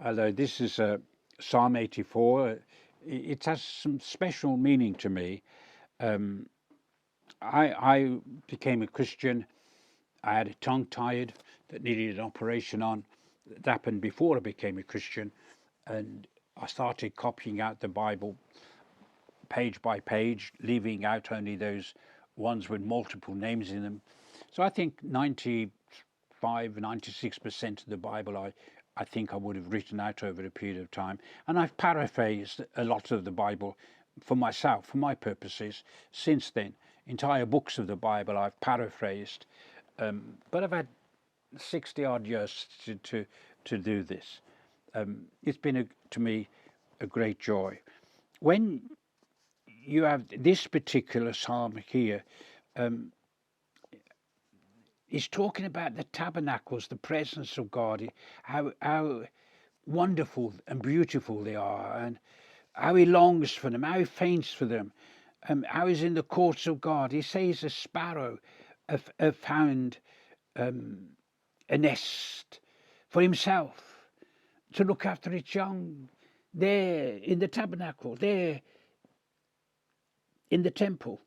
although this is Psalm 84, it has some special meaning to me. Um, I became a Christian. I had a tongue tied that needed an operation on. That happened before I became a Christian, and I started copying out the Bible page by page, leaving out only those ones with multiple names in them. So I think 96% of the Bible I think I would have written out over a period of time. And I've paraphrased a lot of the Bible for myself, for my purposes, since then. Entire books of the Bible I've paraphrased. But I've had 60 odd years to do this. It's been, to me, a great joy. When you have this particular psalm here, he's talking about the tabernacles, the presence of God, how wonderful and beautiful they are, and how he longs for them, how he faints for them, how he's in the courts of God. He says a sparrow have found a nest for himself to look after its young there in the tabernacle, there in the temple.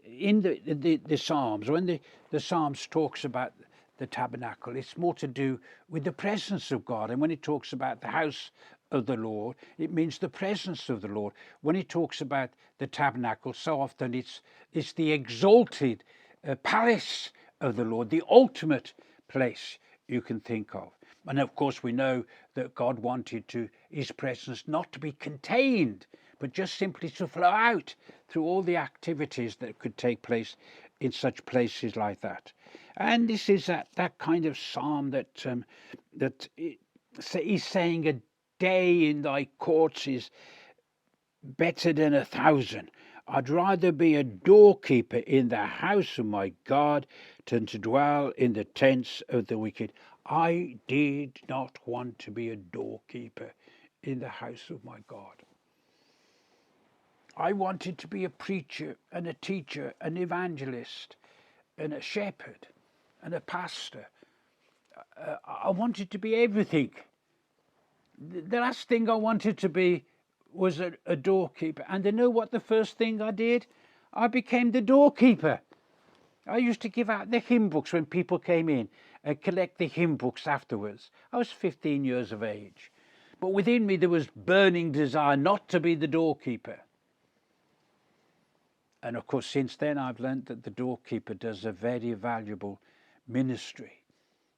In the Psalms, when the Psalms talks about the tabernacle, it's more to do with the presence of God. And when it talks about the house of the Lord, it means the presence of the Lord. When it talks about the tabernacle, so often it's the exalted palace of the Lord, the ultimate place you can think of. And of course, we know that God wanted his presence not to be contained, but just simply to flow out through all the activities that could take place in such places like that. And this is that kind of psalm that he's saying, a day in thy courts is better than 1,000. I'd rather be a doorkeeper in the house of my God than to dwell in the tents of the wicked. I did not want to be a doorkeeper in the house of my God. I wanted to be a preacher and a teacher, an evangelist and a shepherd and a pastor. I wanted to be everything. The last thing I wanted to be was a doorkeeper. And you know what the first thing I did? I became the doorkeeper. I used to give out the hymn books when people came in and collect the hymn books afterwards. I was 15 years of age. But within me there was burning desire not to be the doorkeeper. And of course, since then, I've learned that the doorkeeper does a very valuable ministry,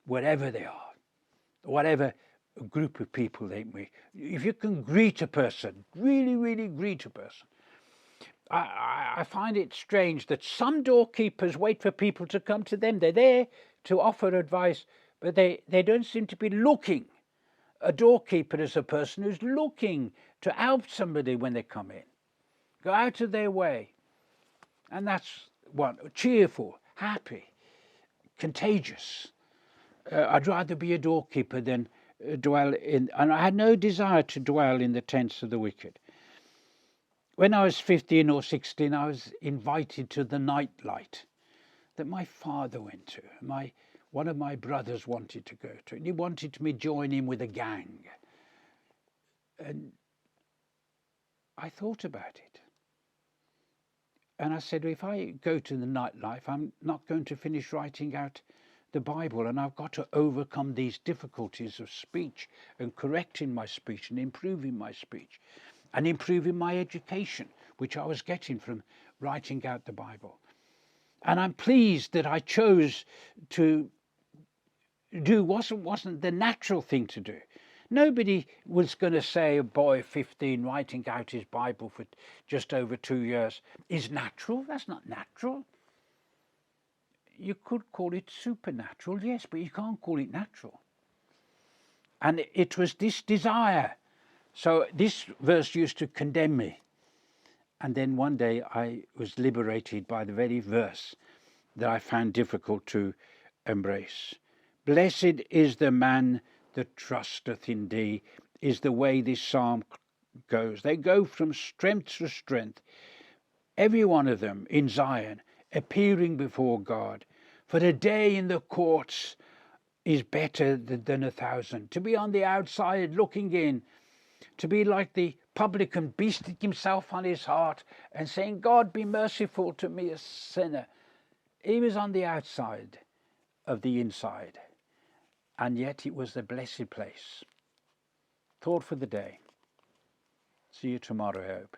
wherever they are, whatever group of people they meet. If you can greet a person, really, really greet a person. I find it strange that some doorkeepers wait for people to come to them. They're there to offer advice, but they don't seem to be looking. A doorkeeper is a person who's looking to help somebody when they come in, go out of their way. And that's what, cheerful, happy, contagious. I'd rather be a doorkeeper than dwell in, and I had no desire to dwell in the tents of the wicked. When I was 15 or 16, I was invited to the night light that my father went to. One of my brothers wanted to go to, and he wanted me to join him with a gang. And I thought about it. And I said, if I go to the nightlife, I'm not going to finish writing out the Bible, and I've got to overcome these difficulties of speech and correcting my speech and improving my speech and improving my education, which I was getting from writing out the Bible. And I'm pleased that I chose to do wasn't the natural thing to do. Nobody was going to say a boy of 15 writing out his Bible for just over 2 years is natural. That's not natural. You could call it supernatural, yes, but you can't call it natural. And it was this desire. So this verse used to condemn me. And then one day I was liberated by the very verse that I found difficult to embrace. Blessed is the man that trusteth in thee, is the way this psalm goes. They go from strength to strength, every one of them in Zion, appearing before God. For a day in the courts is better than 1,000. To be on the outside looking in, to be like the publican beasting himself on his heart and saying, God, be merciful to me, a sinner. He was on the outside of the inside, and yet it was the blessed place. Thought for the day. See you tomorrow, I hope.